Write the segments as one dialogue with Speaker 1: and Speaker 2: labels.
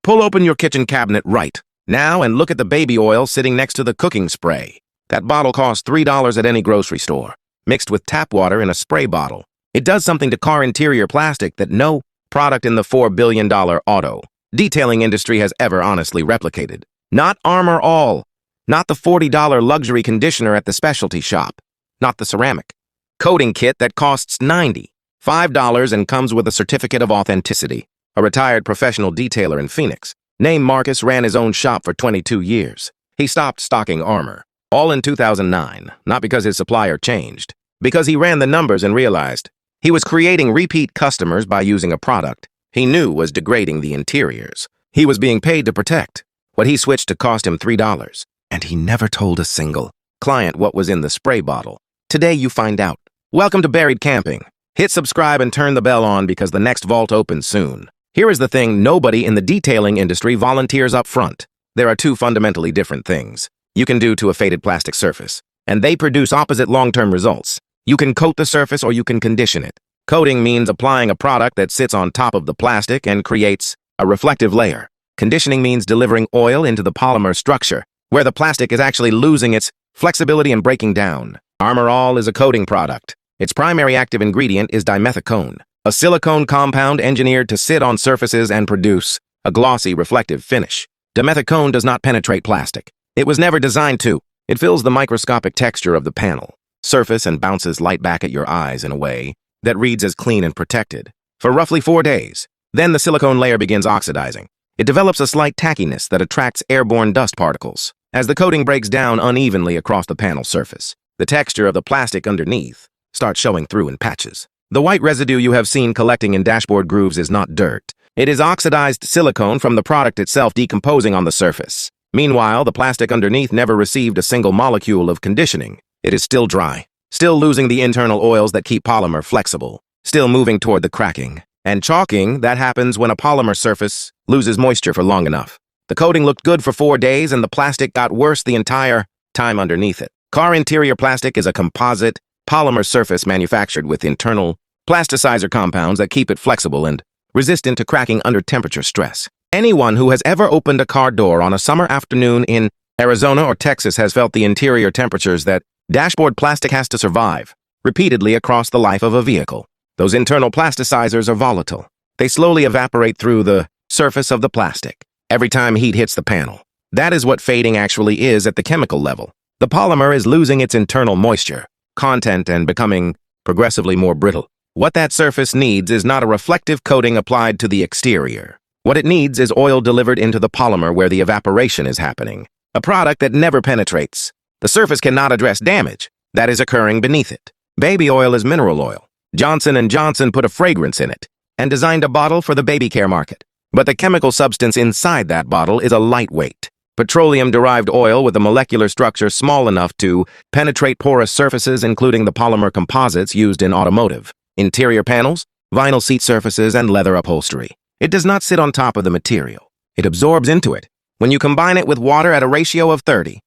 Speaker 1: Pull open your kitchen cabinet right now and look at the baby oil sitting next to the cooking spray. That bottle costs $3 at any grocery store, mixed with tap water in a spray bottle. It does something to car interior plastic that no product in the $4 billion auto detailing industry has ever honestly replicated. Not Armor All, not the $40 luxury conditioner at the specialty shop, not the ceramic coating kit that costs $95 and comes with a certificate of authenticity. A retired professional detailer in Phoenix named Marcus ran his own shop for 22 years. He stopped stocking Armor All in 2009, not because his supplier changed, because he ran the numbers and realized he was creating repeat customers by using a product he knew was degrading the interiors he was being paid to protect. What he switched to cost him $3, and he never told a single client what was in the spray bottle. Today you find out. Welcome to Buried Camping. Hit subscribe and turn the bell on because the next vault opens soon. Here is the thing: nobody in the detailing industry volunteers up front. There are two fundamentally different things you can do to a faded plastic surface, and they produce opposite long-term results. You can coat the surface or you can condition it. Coating means applying a product that sits on top of the plastic and creates a reflective layer. Conditioning means delivering oil into the polymer structure, where the plastic is actually losing its flexibility and breaking down. Armor All is a coating product. Its primary active ingredient is dimethicone, a silicone compound engineered to sit on surfaces and produce a glossy, reflective finish. Dimethicone does not penetrate plastic. It was never designed to. It fills the microscopic texture of the panel surface and bounces light back at your eyes in a way that reads as clean and protected for roughly 4 days. Then the silicone layer begins oxidizing. It develops a slight tackiness that attracts airborne dust particles. As the coating breaks down unevenly across the panel surface, the texture of the plastic underneath starts showing through in patches. The white residue you have seen collecting in dashboard grooves is not dirt. It is oxidized silicone from the product itself decomposing on the surface. Meanwhile, the plastic underneath never received a single molecule of conditioning. It is still dry, still losing the internal oils that keep polymer flexible, still moving toward the cracking and chalking that happens when a polymer surface loses moisture for long enough. The coating looked good for 4 days and the plastic got worse the entire time underneath it. Car interior plastic is a composite polymer surface manufactured with internal plasticizer compounds that keep it flexible and resistant to cracking under temperature stress. Anyone who has ever opened a car door on a summer afternoon in Arizona or Texas has felt the interior temperatures that dashboard plastic has to survive repeatedly across the life of a vehicle. Those internal plasticizers are volatile. They slowly evaporate through the surface of the plastic every time heat hits the panel. That is what fading actually is at the chemical level. The polymer is losing its internal moisture content and becoming progressively more brittle. What that surface needs is not a reflective coating applied to the exterior. What it needs is oil delivered into the polymer where the evaporation is happening. A product that never penetrates. The surface cannot address damage that is occurring beneath it. Baby oil is mineral oil. Johnson & Johnson put a fragrance in it and designed a bottle for the baby care market. But the chemical substance inside that bottle is a lightweight, petroleum-derived oil with a molecular structure small enough to penetrate porous surfaces, including the polymer composites used in automotive, interior panels, vinyl seat surfaces, and leather upholstery. It does not sit on top of the material. It absorbs into it. When you combine it with water at a ratio of 30%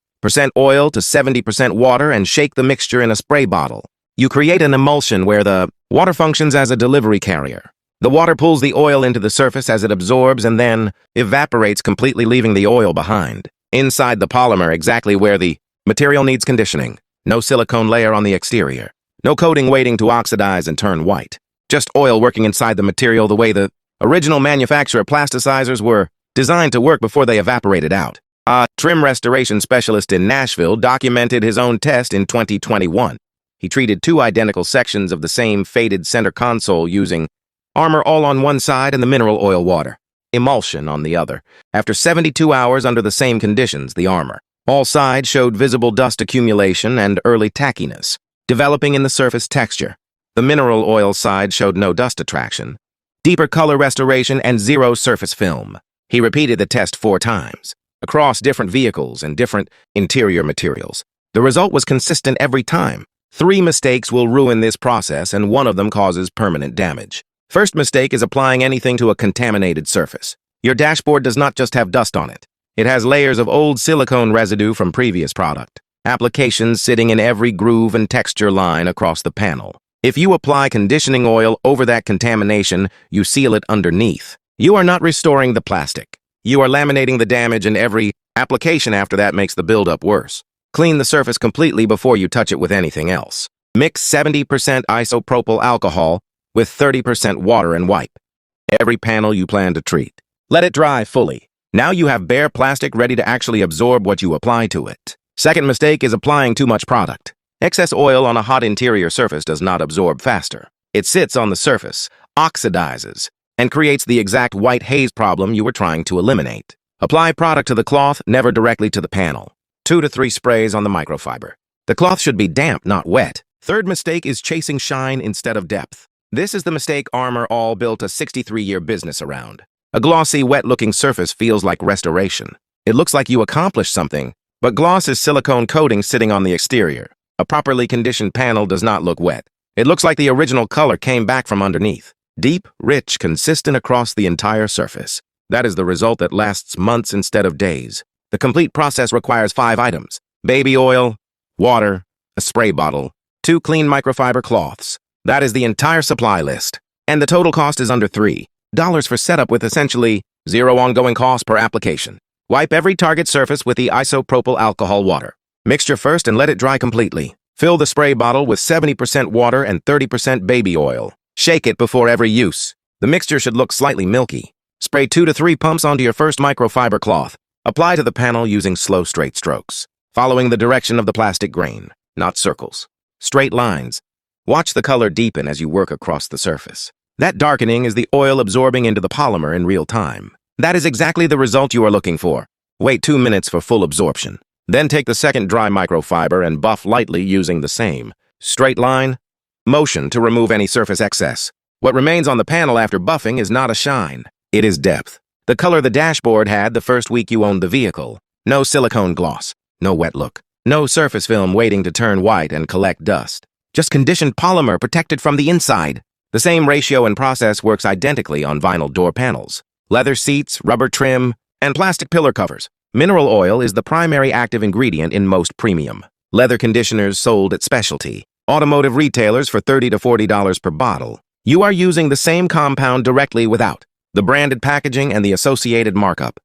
Speaker 1: oil to 70% water and shake the mixture in a spray bottle, you create an emulsion where the water functions as a delivery carrier. The water pulls the oil into the surface as it absorbs and then evaporates, completely leaving the oil behind. Inside the polymer, exactly where the material needs conditioning. No silicone layer on the exterior. No coating waiting to oxidize and turn white. Just oil working inside the material the way the original manufacturer plasticizers were designed to work before they evaporated out. A trim restoration specialist in Nashville documented his own test in 2021. He treated 2 identical sections of the same faded center console using Armor All on one side and the mineral oil water emulsion on the other. After 72 hours under the same conditions, the Armor All side showed visible dust accumulation and early tackiness, developing in the surface texture. The mineral oil side showed no dust attraction, deeper color restoration, and 0 surface film. He repeated the test 4 times, across different vehicles and different interior materials. The result was consistent every time. 3 mistakes will ruin this process, and one of them causes permanent damage. First mistake is applying anything to a contaminated surface. Your dashboard does not just have dust on it. It has layers of old silicone residue from previous product. Applications sitting in every groove and texture line across the panel. If you apply conditioning oil over that contamination, you seal it underneath. You are not restoring the plastic. You are laminating the damage, and every application after that makes the buildup worse. Clean the surface completely before you touch it with anything else. Mix 70% isopropyl alcohol with 30% water and wipe every panel you plan to treat. Let it dry fully. Now you have bare plastic ready to actually absorb what you apply to it. Second mistake is applying too much product. Excess oil on a hot interior surface does not absorb faster. It sits on the surface, oxidizes, and creates the exact white haze problem you were trying to eliminate. Apply product to the cloth, never directly to the panel. 2 to 3 sprays on the microfiber. The cloth should be damp, not wet. Third mistake is chasing shine instead of depth. This is the mistake Armor All built a 63-year business around. A glossy, wet-looking surface feels like restoration. It looks like you accomplished something, but gloss is silicone coating sitting on the exterior. A properly conditioned panel does not look wet. It looks like the original color came back from underneath. Deep, rich, consistent across the entire surface. That is the result that lasts months instead of days. The complete process requires 5 items: baby oil, water, a spray bottle, 2 clean microfiber cloths. That is the entire supply list. And the total cost is under $3 for setup with essentially 0 ongoing cost per application. Wipe every target surface with the isopropyl alcohol water. Mixture first and let it dry completely. Fill the spray bottle with 70% water and 30% baby oil. Shake it before every use. The mixture should look slightly milky. Spray 2 to 3 pumps onto your first microfiber cloth. Apply to the panel using slow, straight strokes, following the direction of the plastic grain, not circles. Straight lines. Watch the color deepen as you work across the surface. That darkening is the oil absorbing into the polymer in real time. That is exactly the result you are looking for. Wait 2 minutes for full absorption. Then take the second dry microfiber and buff lightly using the same straight line motion to remove any surface excess. What remains on the panel after buffing is not a shine. It is depth. The color the dashboard had the first week you owned the vehicle. No silicone gloss. No wet look. No surface film waiting to turn white and collect dust. Just conditioned polymer protected from the inside. The same ratio and process works identically on vinyl door panels, leather seats, rubber trim, and plastic pillar covers. Mineral oil is the primary active ingredient in most premium leather conditioners sold at specialty automotive retailers for $30 to $40 per bottle. You are using the same compound directly without the branded packaging and the associated markup.